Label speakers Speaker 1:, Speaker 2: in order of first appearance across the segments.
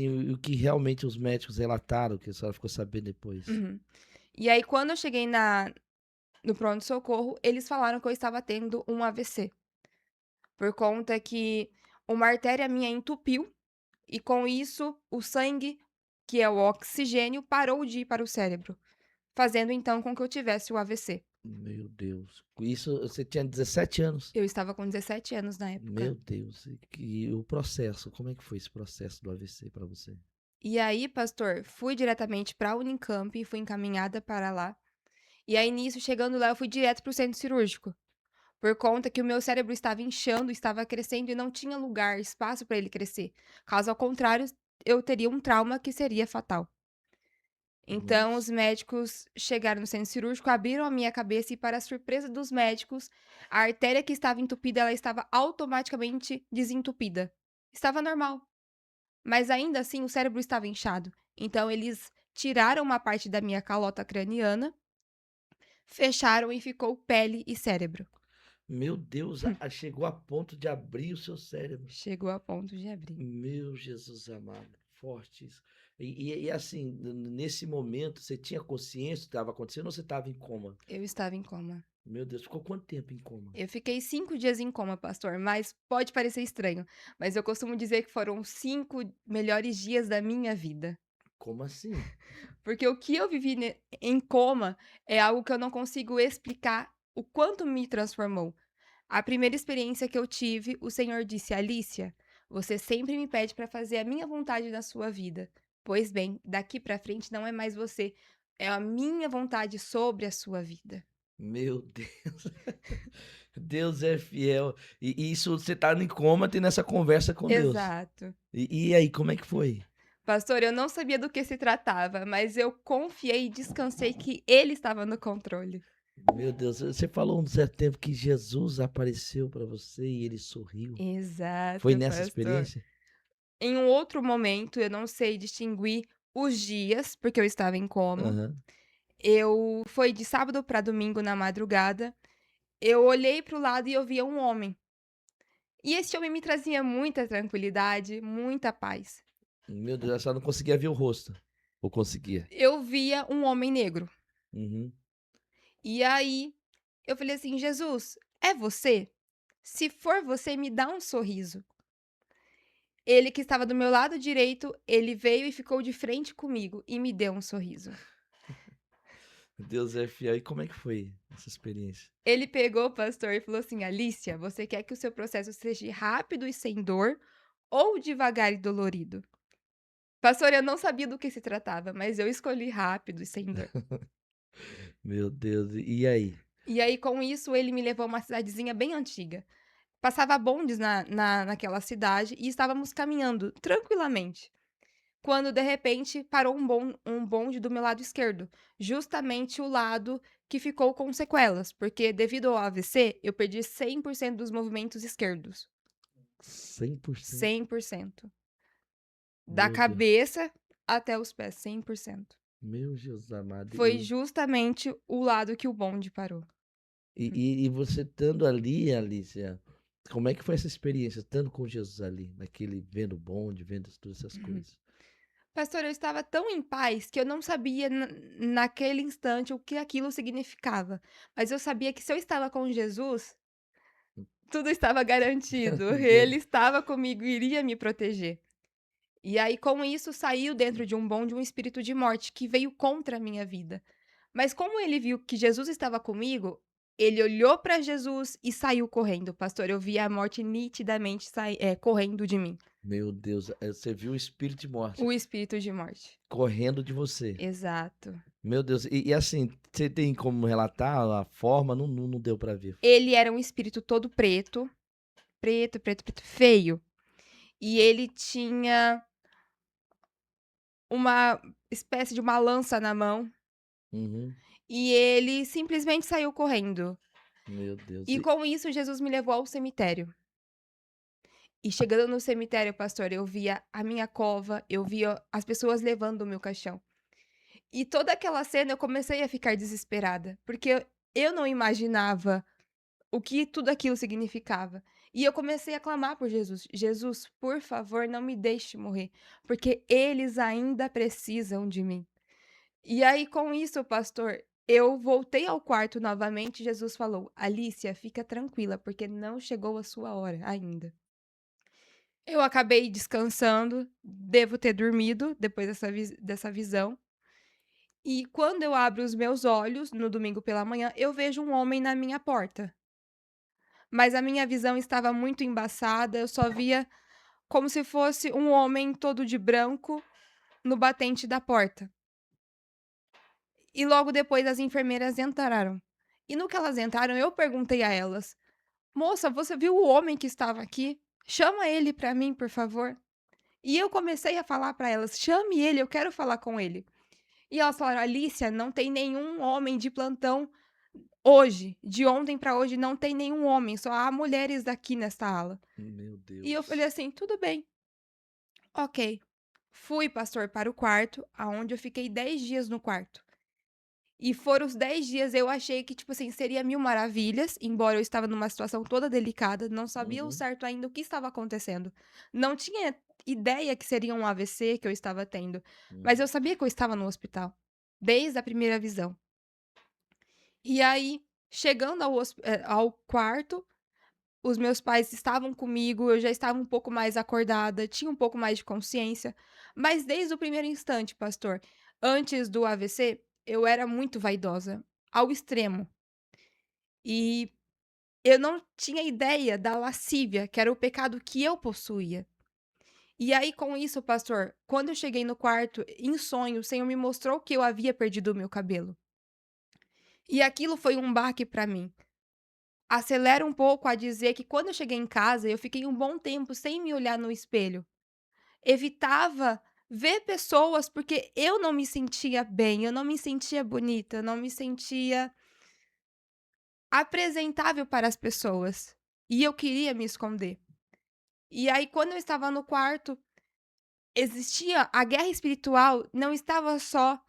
Speaker 1: E o que realmente os médicos relataram, que a senhora ficou sabendo depois?
Speaker 2: Uhum. E aí quando eu cheguei no pronto-socorro, eles falaram que eu estava tendo um AVC, por conta que uma artéria minha entupiu e com isso o sangue, que é o oxigênio, parou de ir para o cérebro, fazendo então com que eu tivesse o AVC.
Speaker 1: Meu Deus. Isso você tinha 17 anos?
Speaker 2: Eu estava com 17 anos na época.
Speaker 1: Meu Deus. E o processo, como é que foi esse processo do AVC para você?
Speaker 2: E aí, pastor, fui diretamente para a Unicamp e fui encaminhada para lá. E aí nisso, chegando lá, eu fui direto para o centro cirúrgico. Por conta que o meu cérebro estava inchando, estava crescendo e não tinha lugar, espaço para ele crescer. Caso ao contrário, eu teria um trauma que seria fatal. Então, os
Speaker 1: Nossa.
Speaker 2: médicos chegaram no centro cirúrgico, abriram a minha cabeça e, para a surpresa dos médicos, a artéria que estava entupida, ela estava automaticamente desentupida. Estava normal, mas ainda assim o cérebro estava inchado. Então, eles tiraram uma parte da minha calota craniana, fecharam e ficou pele e cérebro.
Speaker 1: Meu Deus, chegou a ponto de abrir o seu cérebro.
Speaker 2: Chegou a ponto de abrir.
Speaker 1: Meu Jesus amado, forte isso. E assim, nesse momento, você tinha consciência do que estava acontecendo ou você estava em coma?
Speaker 2: Eu estava em coma.
Speaker 1: Meu Deus, ficou quanto tempo em coma?
Speaker 2: Eu fiquei 5 dias em coma, pastor, mas pode parecer estranho, mas eu costumo dizer que foram 5 melhores dias da minha vida.
Speaker 1: Como assim?
Speaker 2: Porque o que eu vivi em coma é algo que eu não consigo explicar o quanto me transformou. A primeira experiência que eu tive, o Senhor disse: Alicia, você sempre me pede para fazer a minha vontade na sua vida. Pois bem, daqui para frente não é mais você, é a minha vontade sobre a sua vida.
Speaker 1: Meu Deus, Deus é fiel. E isso você tá em coma tendo essa conversa com Deus.
Speaker 2: Exato.
Speaker 1: E aí, como é que foi?
Speaker 2: Pastor, eu não sabia do que se tratava, mas eu confiei e descansei que ele estava no controle.
Speaker 1: Meu Deus, você falou um certo tempo que Jesus apareceu para você e ele sorriu. Foi
Speaker 2: Exato,
Speaker 1: nessa
Speaker 2: pastor.
Speaker 1: experiência?
Speaker 2: Em um outro momento, eu não sei distinguir os dias, porque eu estava em coma.
Speaker 1: Aham.
Speaker 2: Eu foi de sábado para domingo na madrugada. Eu olhei para o lado e eu via um homem. E esse homem me trazia muita tranquilidade, muita paz.
Speaker 1: Meu Deus, a senhora não conseguia ver o rosto. Ou conseguia?
Speaker 2: Eu via um homem negro.
Speaker 1: Uhum.
Speaker 2: E aí eu falei assim: Jesus, é você? Se for você, me dá um sorriso. Ele que estava do meu lado direito, ele veio e ficou de frente comigo e me deu um sorriso.
Speaker 1: Deus é fiel. E como é que foi essa experiência?
Speaker 2: Ele pegou o pastor e falou assim: Alicia, você quer que o seu processo seja rápido e sem dor ou devagar e dolorido? Pastor, eu não sabia do que se tratava, mas eu escolhi rápido e sem dor.
Speaker 1: Meu Deus, e aí?
Speaker 2: E aí, com isso, ele me levou a uma cidadezinha bem antiga. Passava bondes naquela cidade e estávamos caminhando tranquilamente. Quando de repente parou um bonde do meu lado esquerdo, justamente o lado que ficou com sequelas, porque devido ao AVC eu perdi 100% dos movimentos esquerdos,
Speaker 1: 100%.
Speaker 2: 100%, da
Speaker 1: Meu Deus.
Speaker 2: cabeça até os pés, 100%.
Speaker 1: Meu Jesus amado.
Speaker 2: Foi justamente o lado que o bonde parou.
Speaker 1: E você estando ali, Alicia, como é que foi essa experiência, estando com Jesus ali, naquele vendo o bonde, vendo todas essas coisas?
Speaker 2: Pastor, eu estava tão em paz que eu não sabia naquele instante o que aquilo significava, mas eu sabia que se eu estava com Jesus, tudo estava garantido.
Speaker 1: Meu
Speaker 2: Ele estava comigo e iria me proteger. E aí, com isso, saiu dentro de um bonde um espírito de morte que veio contra a minha vida. Mas como ele viu que Jesus estava comigo, ele olhou para Jesus e saiu correndo. Pastor, eu vi a morte nitidamente correndo de mim.
Speaker 1: meu Deus, você viu o espírito de morte
Speaker 2: O espírito de morte.
Speaker 1: correndo de você.
Speaker 2: Exato.
Speaker 1: Meu Deus, e assim, você tem como relatar a forma? Não deu pra ver.
Speaker 2: Ele era um espírito todo preto, preto, preto, preto, feio. E ele tinha uma espécie de uma lança na mão.
Speaker 1: Uhum.
Speaker 2: E ele simplesmente saiu correndo.
Speaker 1: Meu Deus.
Speaker 2: E com isso, Jesus me levou ao cemitério. E chegando no cemitério, pastor, eu via a minha cova, eu via as pessoas levando o meu caixão. E toda aquela cena eu comecei a ficar desesperada, porque eu não imaginava o que tudo aquilo significava. E eu comecei a clamar por Jesus: "Jesus, por favor, não me deixe morrer, porque eles ainda precisam de mim". E aí, com isso, pastor, eu voltei ao quarto novamente. Jesus falou: "Alicia, fica tranquila, porque não chegou a sua hora ainda". Eu acabei descansando, devo ter dormido depois dessa visão. E quando eu abro os meus olhos, no domingo pela manhã, eu vejo um homem na minha porta. Mas a minha visão estava muito embaçada, eu só via como se fosse um homem todo de branco no batente da porta. E logo depois as enfermeiras entraram. E no que elas entraram, eu perguntei a elas: "Moça, você viu o homem que estava aqui? Chama ele para mim, por favor". E eu comecei a falar para elas: "Chame ele, eu quero falar com ele". E elas falaram: "Alicia, não tem nenhum homem de plantão hoje. De ontem para hoje não tem nenhum homem, só há mulheres aqui nesta ala".
Speaker 1: Meu
Speaker 2: E eu falei
Speaker 1: Deus.
Speaker 2: assim: "Tudo bem, ok". Fui, pastor, para o quarto, aonde eu fiquei 10 dias no quarto. E foram os 10 dias, eu achei que, tipo assim, seria mil maravilhas, embora eu estava numa situação toda delicada, não sabia o
Speaker 1: Uhum,
Speaker 2: certo ainda o que estava acontecendo. Não tinha ideia que seria um AVC que eu estava tendo, mas
Speaker 1: uhum.
Speaker 2: eu sabia que eu estava no hospital, desde a primeira visão. E aí, chegando ao quarto, os meus pais estavam comigo, eu já estava um pouco mais acordada, tinha um pouco mais de consciência, mas desde o primeiro instante, pastor, antes do AVC, eu era muito vaidosa, ao extremo. E eu não tinha ideia da lascívia, que era o pecado que eu possuía. E aí, com isso, pastor, quando eu cheguei no quarto, em sonho, o Senhor me mostrou que eu havia perdido o meu cabelo. E aquilo foi um baque para mim. Acelera um pouco a dizer que quando eu cheguei em casa, eu fiquei um bom tempo sem me olhar no espelho. Evitava ver pessoas, porque eu não me sentia bem, eu não me sentia bonita, eu não me sentia apresentável para as pessoas. E eu queria me esconder. E aí, quando eu estava no quarto, existia a guerra espiritual, não estava só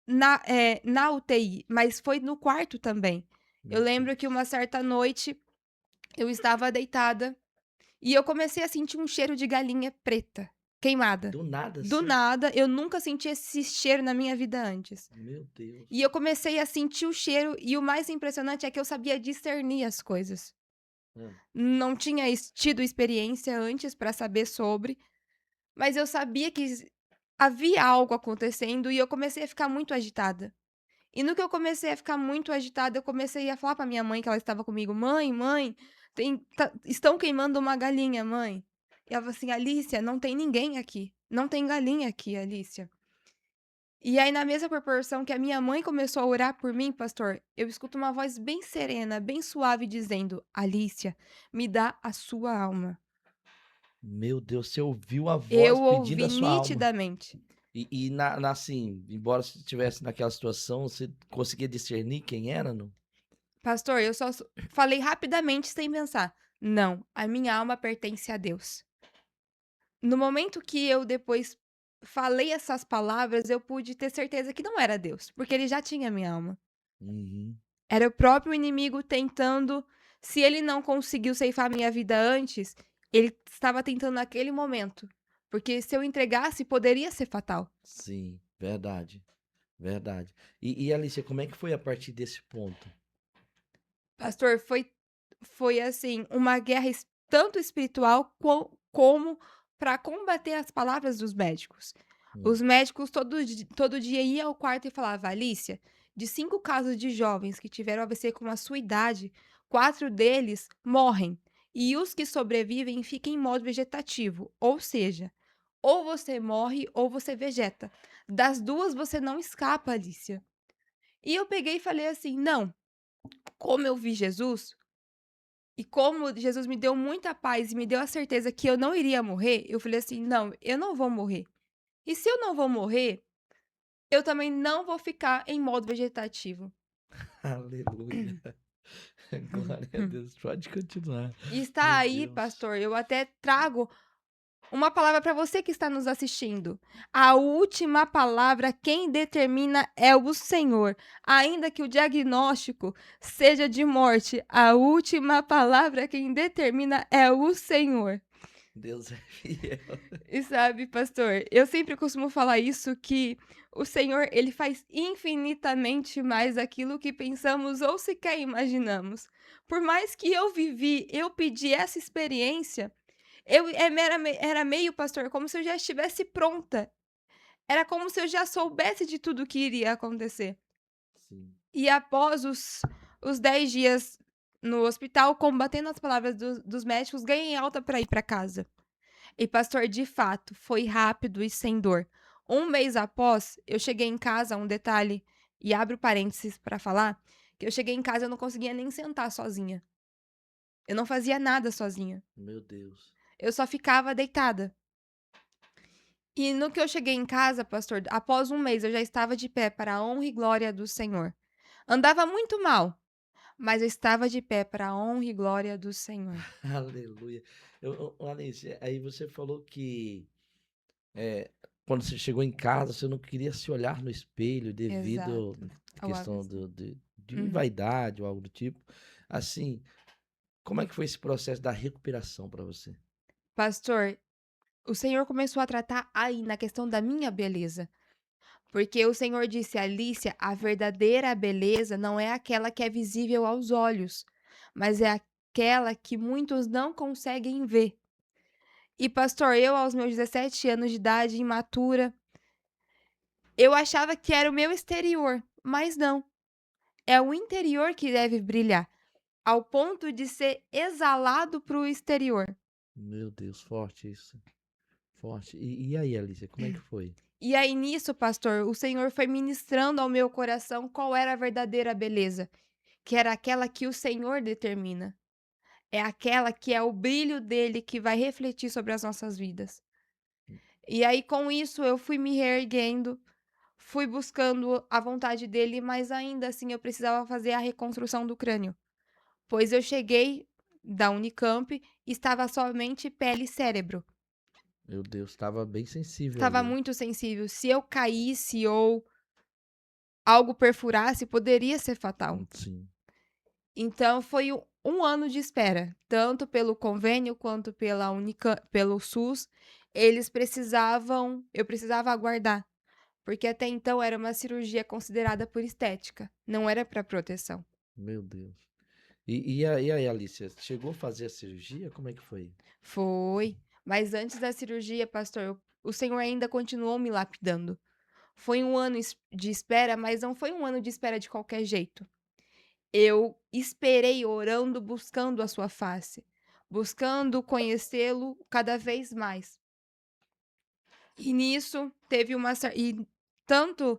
Speaker 2: na UTI, mas foi no quarto também. Eu
Speaker 1: Meu
Speaker 2: lembro que
Speaker 1: Deus.
Speaker 2: uma certa noite eu estava deitada e eu comecei a sentir um cheiro de galinha preta, queimada.
Speaker 1: Do nada
Speaker 2: Do
Speaker 1: assim?
Speaker 2: nada, eu nunca senti esse cheiro na minha vida antes.
Speaker 1: Meu
Speaker 2: E eu
Speaker 1: Deus.
Speaker 2: comecei a sentir o cheiro, e o mais impressionante é que eu sabia discernir as coisas.
Speaker 1: Hã.
Speaker 2: Não tinha tido experiência antes para saber sobre, mas eu sabia que havia algo acontecendo e eu comecei a ficar muito agitada. E no que eu comecei a ficar muito agitada, eu comecei a falar para minha mãe, que ela estava comigo: "Mãe, mãe, estão queimando uma galinha, mãe". E ela falou assim: "Alicia, não tem ninguém aqui. Não tem galinha aqui, Alicia". E aí, na mesma proporção que a minha mãe começou a orar por mim, pastor, eu escuto uma voz bem serena, bem suave, dizendo: "Alicia, me dá a sua alma".
Speaker 1: Meu Deus, você ouviu a
Speaker 2: Eu
Speaker 1: voz pedindo
Speaker 2: ouvi
Speaker 1: a sua alma.
Speaker 2: nitidamente.
Speaker 1: E assim, embora você estivesse naquela situação, você conseguia discernir quem era, não?
Speaker 2: Pastor, eu só falei rapidamente sem pensar: "Não, a minha alma pertence a Deus". No momento que eu depois falei essas palavras, eu pude ter certeza que não era Deus, porque ele já tinha minha alma.
Speaker 1: Uhum.
Speaker 2: Era o próprio inimigo tentando, se ele não conseguiu ceifar minha vida antes, ele estava tentando naquele momento, porque se eu entregasse, poderia ser fatal.
Speaker 1: Sim, verdade, verdade. E Alicia, como é que foi a partir desse ponto?
Speaker 2: Pastor, foi assim, uma guerra tanto espiritual como para combater as palavras dos médicos.
Speaker 1: Hum,
Speaker 2: Os médicos todo dia iam ao quarto e falava: "Alicia, de 5 casos de jovens que tiveram AVC com a sua idade, 4 deles morrem, e os que sobrevivem ficam em modo vegetativo, ou seja, ou você morre ou você vegeta. Das 2 você não escapa, Alicia". E eu peguei e falei assim: "Não, como eu vi Jesus, e como Jesus me deu muita paz e me deu a certeza que eu não iria morrer, eu falei assim: "Não, eu não vou morrer. E se eu não vou morrer, eu também não vou ficar em modo vegetativo".
Speaker 1: aleluia. Glória a Deus. Pode continuar.
Speaker 2: E está
Speaker 1: Meu
Speaker 2: aí,
Speaker 1: Deus.
Speaker 2: pastor, eu até trago Uma palavra para você que está nos assistindo. A última palavra quem determina é o Senhor. Ainda que o diagnóstico seja de morte, a última palavra quem determina é o Senhor.
Speaker 1: Deus é fiel.
Speaker 2: E sabe, pastor, eu sempre costumo falar isso, que o Senhor, ele faz infinitamente mais aquilo que pensamos ou sequer imaginamos. Por mais que eu pedi essa experiência, era meio, pastor, como se eu já estivesse pronta. Era como se eu já soubesse de tudo que iria acontecer.
Speaker 1: Sim.
Speaker 2: E após os 10 dias no hospital, combatendo as palavras dos médicos, ganhei alta para ir para casa. E pastor, de fato, foi rápido e sem dor. Um mês após, eu cheguei em casa, um detalhe, e abro parênteses para falar, que eu cheguei em casa e eu não conseguia nem sentar sozinha. Eu não fazia nada sozinha.
Speaker 1: Meu Deus.
Speaker 2: Eu só ficava deitada. E no que eu cheguei em casa, pastor, após um mês eu já estava de pé para a honra e glória do Senhor. Andava muito mal, mas eu estava de pé para a honra e glória do Senhor.
Speaker 1: Aleluia. Alice, aí você falou que eh, quando você chegou em casa, você não queria se olhar no espelho devido
Speaker 2: Exato.
Speaker 1: à
Speaker 2: Ao
Speaker 1: questão
Speaker 2: AVC.
Speaker 1: de
Speaker 2: Uhum.
Speaker 1: vaidade ou algo do tipo. Assim, como é que foi esse processo da recuperação para você?
Speaker 2: Pastor, o Senhor começou a tratar aí na questão da minha beleza. Porque o Senhor disse: Alícia, a verdadeira beleza não é aquela que é visível aos olhos, mas é aquela que muitos não conseguem ver. E, pastor, eu, aos meus 17 anos de idade, imatura, eu achava que era o meu exterior, mas não. É o interior que deve brilhar, ao ponto de ser exalado para o exterior.
Speaker 1: Meu Deus, forte isso. Forte. E aí, Alice, como é que foi?
Speaker 2: E aí, nisso, pastor, o Senhor foi ministrando ao meu coração qual era a verdadeira beleza, que era aquela que o Senhor determina. É aquela que é o brilho dele que vai refletir sobre as nossas vidas. E aí, com isso, eu fui me reerguendo, fui buscando a vontade dele, mas ainda assim eu precisava fazer a reconstrução do crânio. Pois eu cheguei da Unicamp e estava somente pele e cérebro.
Speaker 1: Meu Deus, estava bem sensível
Speaker 2: Estava
Speaker 1: ali.
Speaker 2: muito sensível. Se eu caísse ou algo perfurasse, poderia ser fatal.
Speaker 1: Sim.
Speaker 2: Então foi um ano de espera, tanto pelo convênio quanto pelo SUS, eu precisava aguardar, porque até então era uma cirurgia considerada por estética, não era para proteção.
Speaker 1: Meu Deus. E aí, Alice, chegou a fazer a cirurgia? Como é que foi?
Speaker 2: Foi, mas antes da cirurgia, pastor, o Senhor ainda continuou me lapidando. Foi um ano de espera, mas não foi um ano de espera de qualquer jeito. Eu esperei orando, buscando a sua face, buscando conhecê-lo cada vez mais. E nisso teve e tanto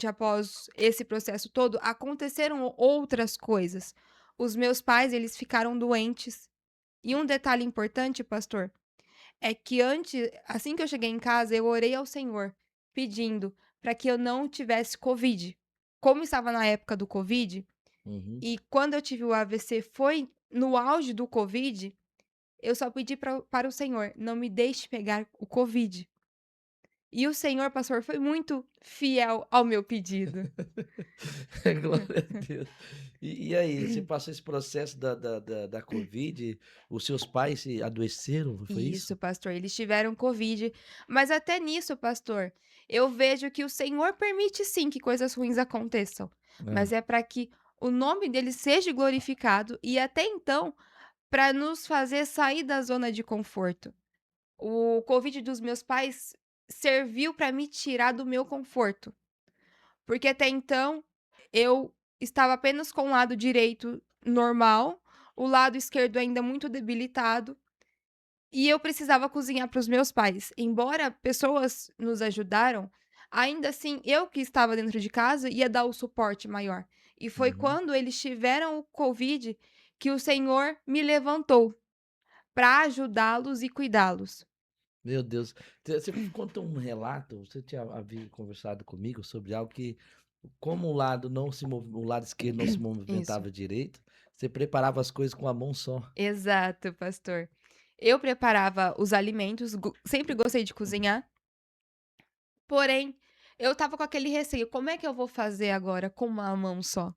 Speaker 2: após esse processo todo, aconteceram outras coisas. Os meus pais, eles ficaram doentes. E um detalhe importante, pastor, é que assim que eu cheguei em casa, eu orei ao Senhor, pedindo para que eu não tivesse Covid. Como estava na época do Covid,
Speaker 1: Uhum.
Speaker 2: e quando eu tive o AVC foi no auge do Covid, eu só pedi para o Senhor: "Não me deixe pegar o Covid". E o Senhor, pastor, foi muito fiel ao meu pedido.
Speaker 1: Glória a Deus. E aí, você passou esse processo da Covid, os seus pais se adoeceram, foi isso?
Speaker 2: Isso, pastor, eles tiveram Covid, mas até nisso, pastor, eu vejo que o Senhor permite sim que coisas ruins aconteçam,
Speaker 1: É.
Speaker 2: mas é para que o nome dele seja glorificado e até então, para nos fazer sair da zona de conforto. O Covid dos meus pais serviu para me tirar do meu conforto, porque até então eu estava apenas com o lado direito normal, o lado esquerdo ainda muito debilitado, e eu precisava cozinhar para os meus pais. Embora pessoas nos ajudaram, ainda assim eu que estava dentro de casa ia dar o suporte maior. E foi
Speaker 1: Uhum.
Speaker 2: quando eles tiveram o Covid que o Senhor me levantou para ajudá-los e cuidá-los.
Speaker 1: Meu Deus. Você conta um relato, você tinha havia conversado comigo sobre algo que, como o lado esquerdo não se
Speaker 2: Isso.
Speaker 1: movimentava direito, você preparava as coisas com a mão só.
Speaker 2: Exato, pastor. Eu preparava os alimentos, sempre gostei de cozinhar, porém, eu estava com aquele receio: "Como é que eu vou fazer agora com uma mão só?".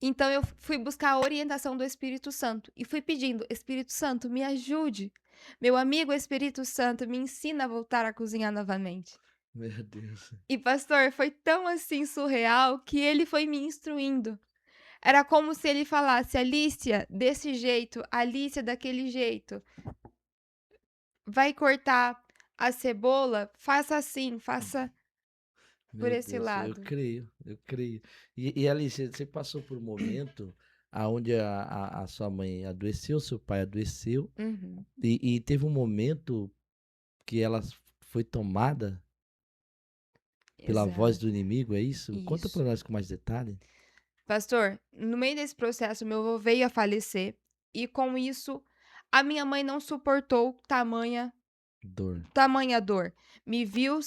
Speaker 2: Então eu fui buscar a orientação do Espírito Santo e fui pedindo: "Espírito Santo, me ajude. Meu amigo Espírito Santo, me ensina a voltar a cozinhar novamente".
Speaker 1: Meu Deus.
Speaker 2: E pastor, foi tão, assim, surreal que ele foi me instruindo. Era como se ele falasse: "Alícia, desse jeito, Alícia, daquele jeito. Vai cortar a cebola? Faça assim, faça por
Speaker 1: Meu
Speaker 2: esse
Speaker 1: Deus, eu
Speaker 2: lado".
Speaker 1: creio, eu creio. E Alice, você passou por um momento aonde a sua mãe adoeceu, seu pai adoeceu,
Speaker 2: Uhum.
Speaker 1: e teve um momento que ela foi tomada pela voz do
Speaker 2: Exato,
Speaker 1: inimigo, é isso? Conta
Speaker 2: isso.
Speaker 1: para nós com mais detalhe.
Speaker 2: Pastor, no meio desse processo, meu avô veio a falecer e com isso a minha mãe não suportou
Speaker 1: Dor.
Speaker 2: tamanha dor. Me viu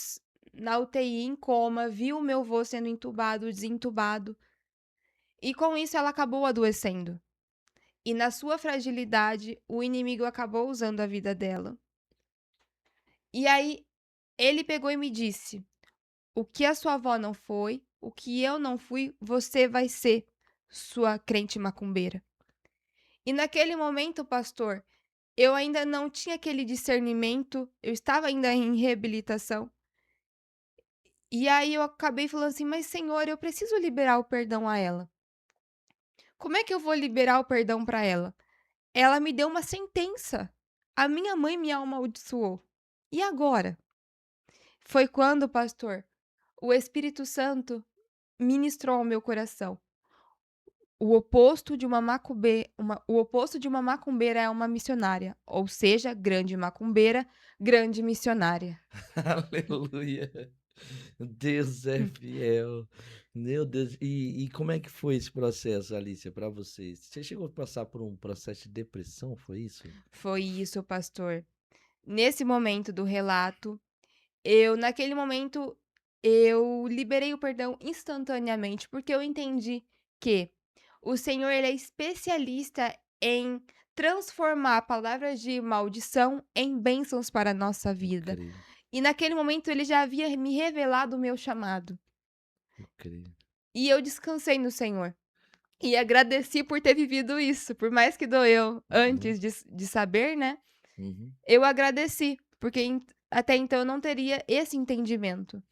Speaker 2: na UTI em coma, viu meu avô sendo entubado, desentubado e com isso ela acabou adoecendo. E na sua fragilidade, o inimigo acabou usando a vida dela. E aí ele pegou e me disse: "O que a sua avó não foi, o que eu não fui, você vai ser, sua crente macumbeira". E naquele momento, pastor, eu ainda não tinha aquele discernimento, eu estava ainda em reabilitação. E aí eu acabei falando assim: "Mas Senhor, eu preciso liberar o perdão a ela. Como é que eu vou liberar o perdão para ela? Ela me deu uma sentença. A minha mãe me amaldiçoou. E agora?". Foi quando, pastor, o Espírito Santo ministrou ao meu coração: o oposto de uma macumbeira é uma missionária, ou seja, grande macumbeira, grande missionária.
Speaker 1: Aleluia. Deus é fiel. Meu Deus. E como é que foi esse processo, Alicia, para você? Você chegou a passar por um processo de depressão, foi isso?
Speaker 2: Foi isso, pastor. Nesse momento do relato, naquele momento, eu liberei o perdão instantaneamente, porque eu entendi que o Senhor ele é especialista em transformar palavras de maldição em bênçãos para a nossa
Speaker 1: Eu
Speaker 2: vida.
Speaker 1: creio,
Speaker 2: E naquele momento ele já havia me revelado o meu chamado.
Speaker 1: eu creio.
Speaker 2: E eu descansei no Senhor. E agradeci por ter vivido isso, por mais que doeu
Speaker 1: Uhum,
Speaker 2: antes de saber, né,
Speaker 1: uhum.
Speaker 2: eu agradeci, porque até então eu não teria esse entendimento.